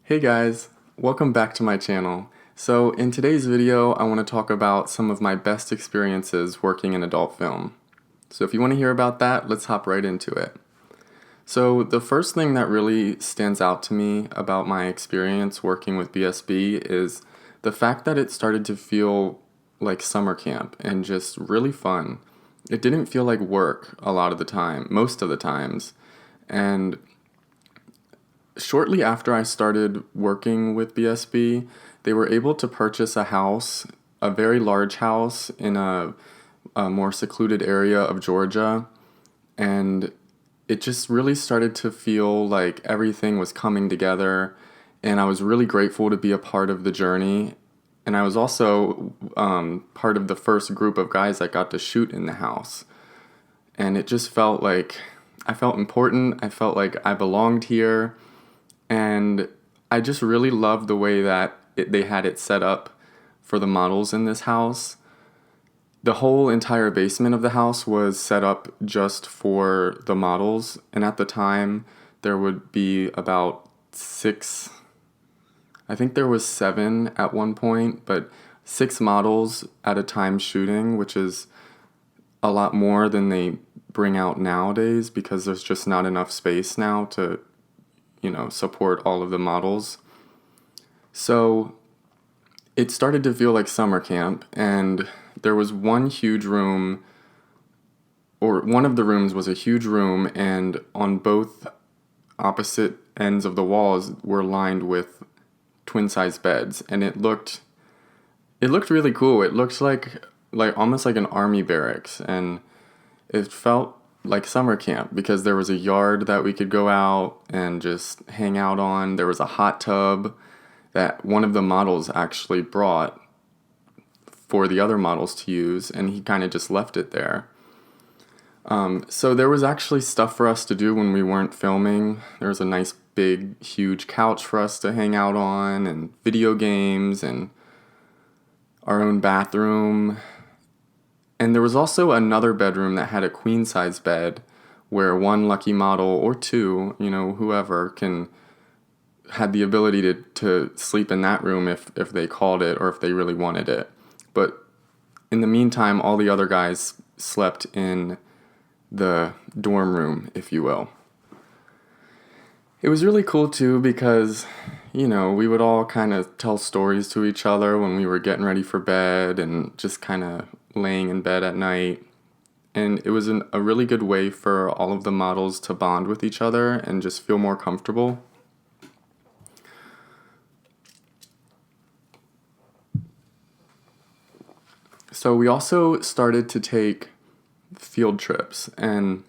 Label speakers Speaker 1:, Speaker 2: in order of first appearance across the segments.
Speaker 1: Hey guys, welcome back to my channel. So in today's video, I want to talk about some of my best experiences working in adult film. So if you want to hear about that, let's hop right into it. So the first thing that really stands out to me about my experience working with BSB is the fact that it started to feel like summer camp and just really fun. It didn't feel like work a lot of the time, most of the times. And shortly after I started working with BSB, they were able to purchase a house, a very large house in a more secluded area of Georgia, and it just really started to feel like everything was coming together, and I was really grateful to be a part of the journey. And I was also part of the first group of guys that got to shoot in the house. And it just felt like I felt important. I felt like I belonged here. And I just really loved the way that they had it set up for the models in this house. The whole entire basement of the house was set up just for the models. And at the time, there would be about six, I think there was seven at one point, but six models at a time shooting, which is a lot more than they bring out nowadays because there's just not enough space now to support all of the models. So it started to feel like summer camp, and there was one huge room, or one of the rooms was a huge room, and on both opposite ends of the walls were lined with twin-size beds, and it looked really cool. It looked like almost like an army barracks, and it felt like summer camp because there was a yard that we could go out and just hang out on. There was a hot tub that one of the models actually brought for the other models to use, and he kind of just left it there. So there was actually stuff for us to do when we weren't filming. There was a nice big huge couch for us to hang out on, and video games, and our own bathroom. And there was also another bedroom that had a queen size bed where one lucky model or two, whoever had the ability to sleep in that room if they called it or if they really wanted it. But in the meantime, all the other guys slept in the dorm room, if you will. It was really cool too because, we would all kind of tell stories to each other when we were getting ready for bed and just kind of laying in bed at night. And it was a really good way for all of the models to bond with each other and just feel more comfortable. So we also started to take field trips, and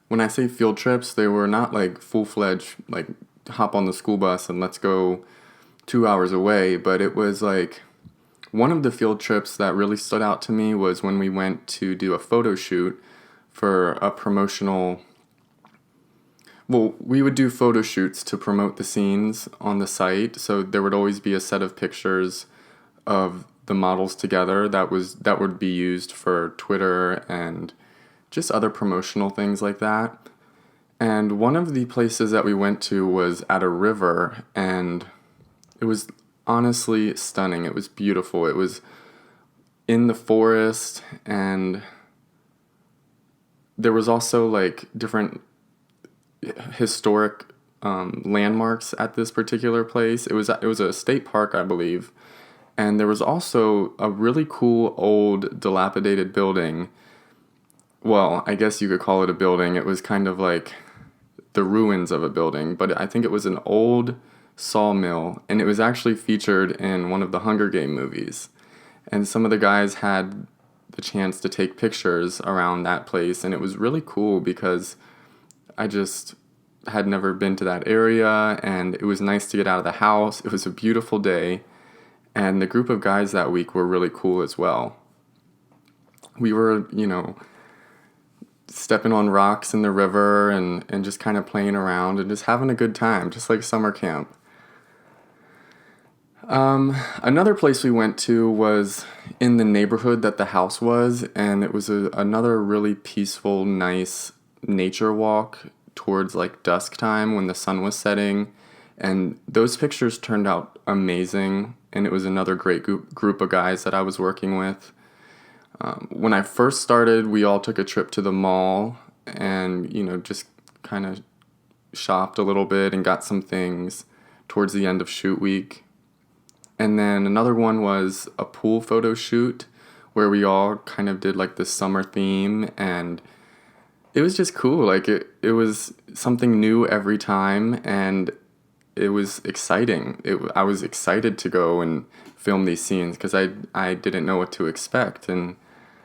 Speaker 1: when I say field trips, they were not like full-fledged, like hop on the school bus and let's go 2 hours away, but it was like one of the field trips that really stood out to me was when we went to do a photo shoot for a promotional. Well, we would do photo shoots to promote the scenes on the site, so there would always be a set of pictures of the models together that would be used for Twitter and just other promotional things like that. And one of the places that we went to was at a river, and it was honestly stunning. It was beautiful. It was in the forest, and there was also like different historic landmarks at this particular place. It was a state park, I believe, and there was also a really cool old dilapidated building. Well, I guess you could call it a building. It was kind of like the ruins of a building, but I think it was an old sawmill, and it was actually featured in one of the Hunger Game movies. And some of the guys had the chance to take pictures around that place, and it was really cool because I just had never been to that area, and it was nice to get out of the house. It was a beautiful day, and the group of guys that week were really cool as well. We were, stepping on rocks in the river and just kind of playing around and just having a good time, just like summer camp. Another place we went to was in the neighborhood that the house was, and it was another really peaceful, nice nature walk towards like dusk time when the sun was setting, And those pictures turned out amazing, and it was another great group of guys that I was working with. When I first started, we all took a trip to the mall and, just kind of shopped a little bit and got some things towards the end of shoot week. And then another one was a pool photo shoot where we all kind of did like this summer theme, and it was just cool. Like it was something new every time, and it was exciting. I was excited to go and film these scenes because I didn't know what to expect, and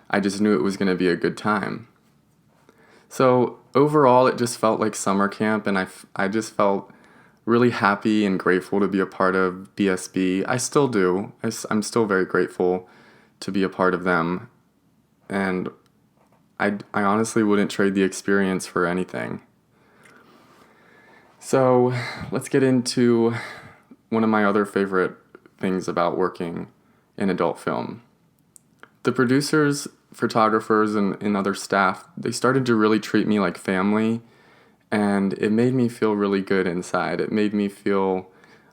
Speaker 1: I just knew it was going to be a good time. So overall, it just felt like summer camp, and I just felt really happy and grateful to be a part of BSB. I still do. I'm still very grateful to be a part of them, and I honestly wouldn't trade the experience for anything. So let's get into one of my other favorite things about working in adult film. The producers, photographers, and other staff, they started to really treat me like family, and it made me feel really good inside. It made me feel,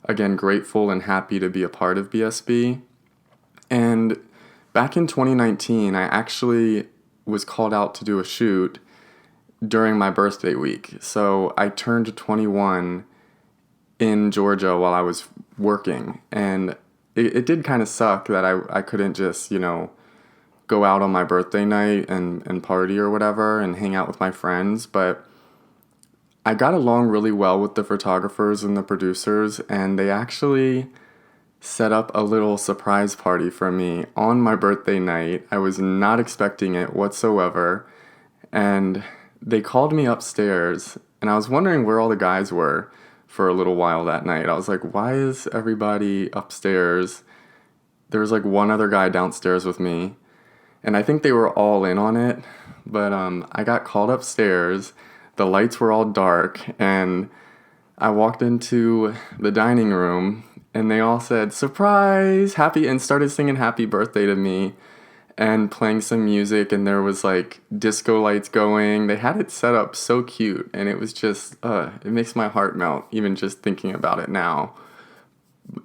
Speaker 1: again, grateful and happy to be a part of BSB. And back in 2019, I actually was called out to do a shoot during my birthday week. So I turned 21 in Georgia while I was working, and it did kind of suck that I couldn't just, go out on my birthday night and party or whatever and hang out with my friends, but I got along really well with the photographers and the producers, and they actually set up a little surprise party for me on my birthday night. I was not expecting it whatsoever, and they called me upstairs, and I was wondering where all the guys were for a little while that night. I was like, why is everybody upstairs? There was like one other guy downstairs with me, and I think they were all in on it, but I got called upstairs. The lights were all dark, and I walked into the dining room, and they all said, surprise, happy, and started singing happy birthday to me and playing some music, and there was like disco lights going. They had it set up so cute, and it was just, it makes my heart melt even just thinking about it now.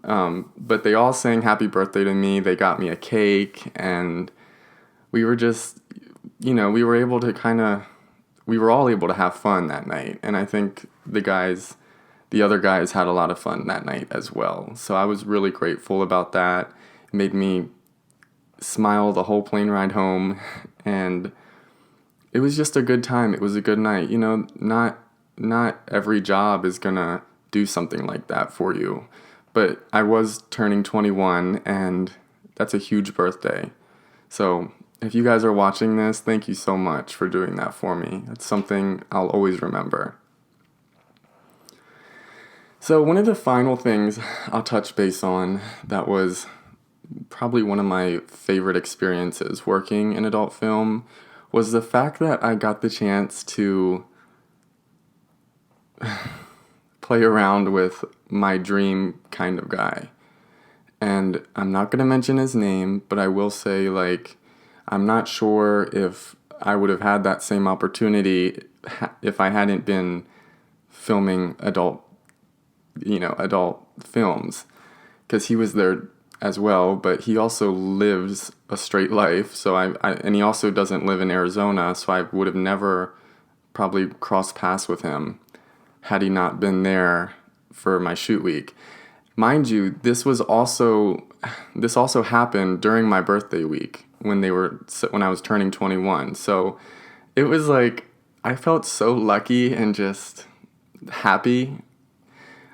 Speaker 1: But they all sang happy birthday to me. They got me a cake, and we were just, we were able to we were all able to have fun that night. And I think the other guys had a lot of fun that night as well. So I was really grateful about that. It made me smile the whole plane ride home, and it was just a good time. It was a good night. Not every job is gonna do something like that for you, but I was turning 21, and that's a huge birthday. So if you guys are watching this, thank you so much for doing that for me. It's something I'll always remember. So one of the final things I'll touch base on that was probably one of my favorite experiences working in adult film was the fact that I got the chance to play around with my dream kind of guy. And I'm not going to mention his name, but I will say, I'm not sure if I would have had that same opportunity if I hadn't been filming adult films, because he was there as well, but he also lives a straight life. So and he also doesn't live in Arizona, so I would have never probably crossed paths with him had he not been there for my shoot week. Mind you, this also happened during my birthday week when I was turning 21. So it was like I felt so lucky and just happy.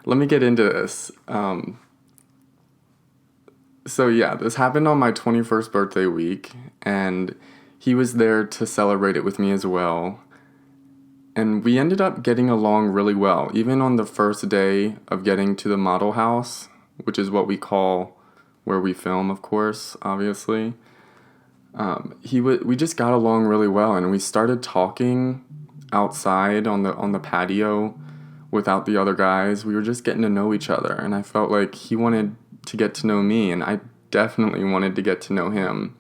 Speaker 1: Let me get into this. So yeah, this happened on my 21st birthday week, and he was there to celebrate it with me as well. And we ended up getting along really well, even on the first day of getting to the model house, which is what we call where we film, of course, obviously. We just got along really well, and we started talking outside on the patio without the other guys. We were just getting to know each other, and I felt like he wanted to get to know me, and I definitely wanted to get to know him.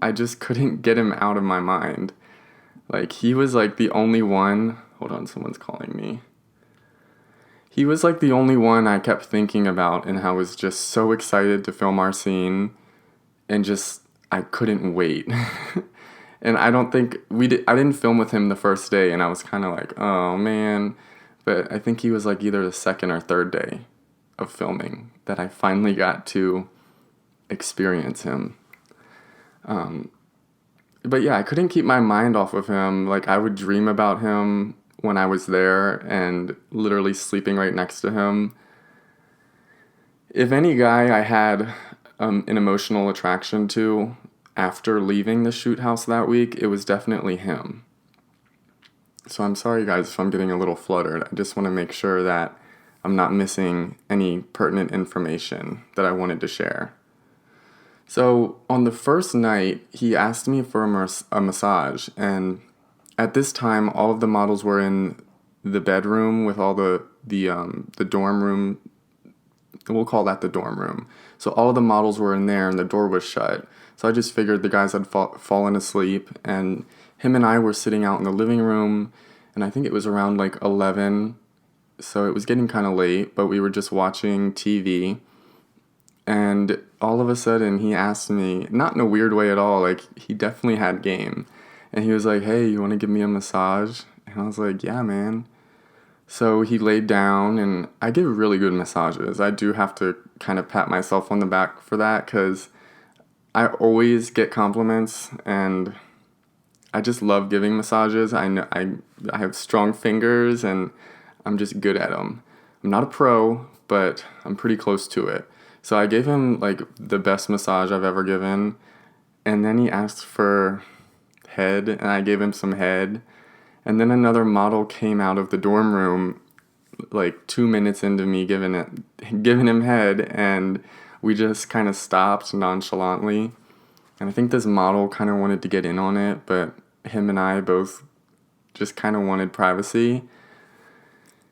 Speaker 1: I just couldn't get him out of my mind. He was the only one. Hold on, someone's calling me. he was like the only one I kept thinking about, and I was just so excited to film our scene, and just I couldn't wait. And I don't think I didn't film with him the first day, and I was kind of like, oh man. But I think he was like either the second or third day of filming that I finally got to experience him. But yeah, I couldn't keep my mind off of him. Like, I would dream about him when I was there and literally sleeping right next to him. If any guy I had an emotional attraction to after leaving the shoot house that week, it was definitely him. So I'm sorry, guys, if I'm getting a little fluttered. I just want to make sure that I'm not missing any pertinent information that I wanted to share. So on the first night, he asked me for a massage, and at this time, all of the models were in the bedroom with all the dorm room. We'll call that the dorm room. So all of the models were in there, and the door was shut. So I just figured the guys had fallen asleep, and him and I were sitting out in the living room, and I think it was around like 11, so it was getting kind of late, but we were just watching TV. And all of a sudden, he asked me, not in a weird way at all, like, he definitely had game. And he was like, hey, you want to give me a massage? And I was like, yeah, man. So he laid down, and I give really good massages. I do have to kind of pat myself on the back for that, because I always get compliments, and I just love giving massages. I know I have strong fingers, and I'm just good at them. I'm not a pro, but I'm pretty close to it. So I gave him like the best massage I've ever given, and then he asked for head, and I gave him some head, and then another model came out of the dorm room like 2 minutes into me giving him head, and we just kind of stopped nonchalantly. And I think this model kind of wanted to get in on it, but him and I both just kind of wanted privacy.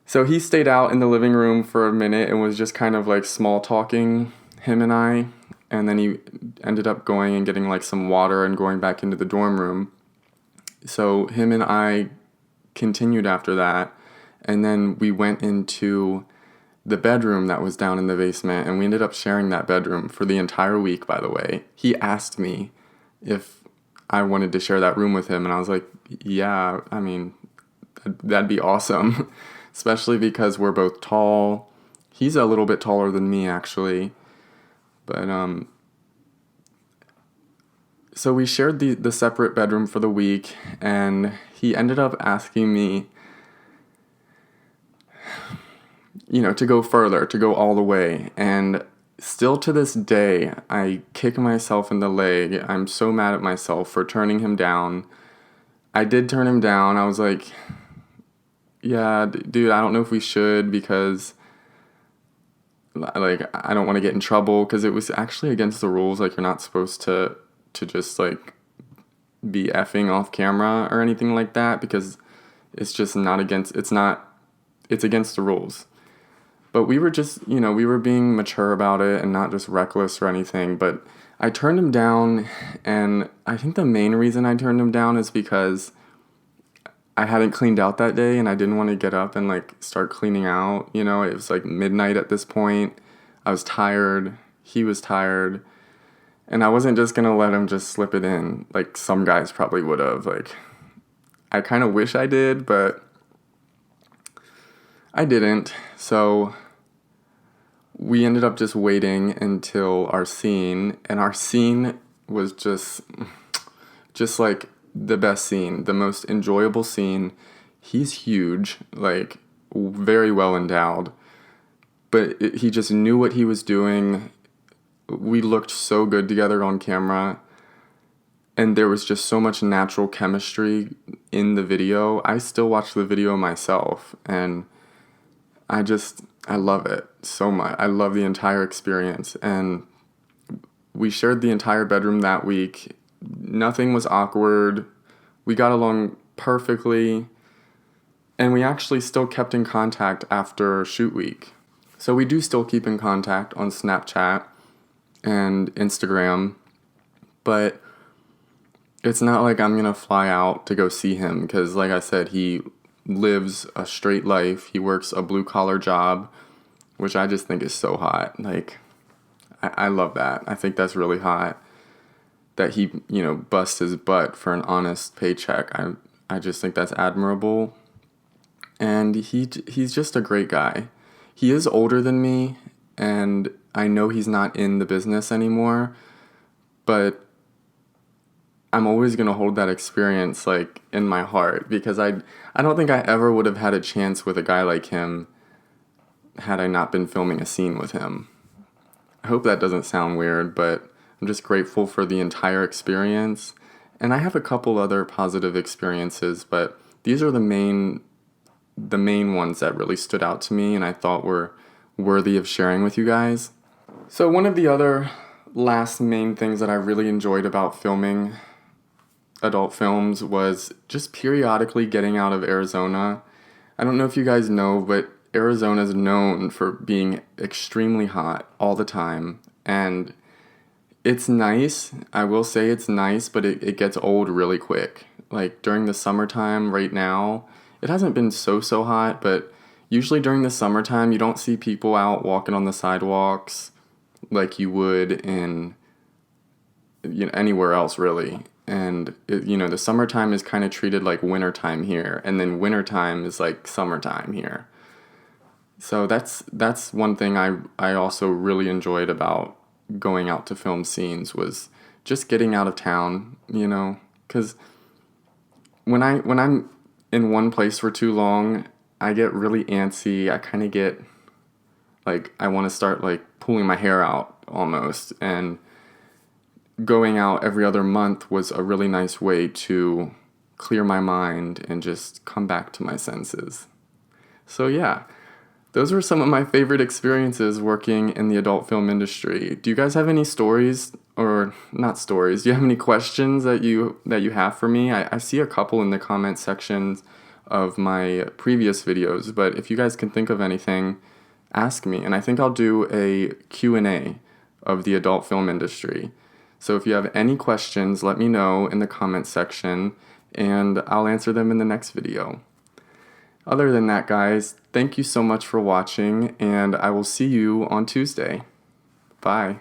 Speaker 1: So he stayed out in the living room for a minute and was just kind of like small talking, him and I. And then he ended up going and getting like some water and going back into the dorm room. So him and I continued after that. And then we went into the bedroom that was down in the basement, and we ended up sharing that bedroom for the entire week, by the way. He asked me if I wanted to share that room with him, and I was like, yeah, I mean, that'd be awesome. Especially because we're both tall. He's a little bit taller than me, actually. But, so we shared the separate bedroom for the week, and he ended up asking me, to go further, to go all the way. And still to this day, I kick myself in the leg. I'm so mad at myself for turning him down. I did turn him down. I was like, yeah, dude, I don't know if we should, because like I don't want to get in trouble, because it was actually against the rules. Like, you're not supposed to just like be effing off camera or anything like that, because it's just not against, it's against the rules. But we were just, we were being mature about it and not just reckless or anything. But I turned him down, and I think the main reason I turned him down is because I hadn't cleaned out that day, and I didn't want to get up and like start cleaning out. It was like midnight at this point. I was tired. He was tired. And I wasn't just going to let him just slip it in like some guys probably would have. Like, I kind of wish I did, but I didn't. So we ended up just waiting until our scene, and our scene was just like the best scene, the most enjoyable scene. He's huge, like very well endowed, but he just knew what he was doing. We looked so good together on camera, and there was just so much natural chemistry in the video. I still watch the video myself, and I love it so much. I love the entire experience, and we shared the entire bedroom that week. Nothing was awkward. We got along perfectly, and we actually still kept in contact after shoot week. So we do still keep in contact on Snapchat and Instagram, but it's not like I'm gonna fly out to go see him, because like I said, he lives a straight life. He works a blue collar job, which I just think is so hot. Like, I love that. I think that's really hot that he, busts his butt for an honest paycheck. I just think that's admirable. And he's just a great guy. He is older than me, and I know he's not in the business anymore, but I'm always going to hold that experience like in my heart, because I don't think I ever would have had a chance with a guy like him had I not been filming a scene with him. I hope that doesn't sound weird, but I'm just grateful for the entire experience. And I have a couple other positive experiences, but these are the main ones that really stood out to me and I thought were worthy of sharing with you guys. So one of the other last main things that I really enjoyed about filming adult films was just periodically getting out of Arizona. I don't know if you guys know, but Arizona is known for being extremely hot all the time, and it's nice. I will say it's nice, but it gets old really quick. Like during the summertime right now, it hasn't been so hot, but usually during the summertime you don't see people out walking on the sidewalks like you would in anywhere else really. And the summertime is kind of treated like wintertime here, and then wintertime is like summertime here. So that's one thing I also really enjoyed about going out to film scenes, was just getting out of town, because when I'm in one place for too long, I get really antsy. I kind of get like, I want to start like pulling my hair out almost, and going out every other month was a really nice way to clear my mind and just come back to my senses. So yeah, those were some of my favorite experiences working in the adult film industry. Do you guys have any stories, or not stories? Do you have any questions that you have for me? I see a couple in the comment sections of my previous videos, but if you guys can think of anything, ask me. And I think I'll do a Q&A of the adult film industry. So if you have any questions, let me know in the comment section, and I'll answer them in the next video. Other than that, guys, thank you so much for watching, and I will see you on Tuesday. Bye.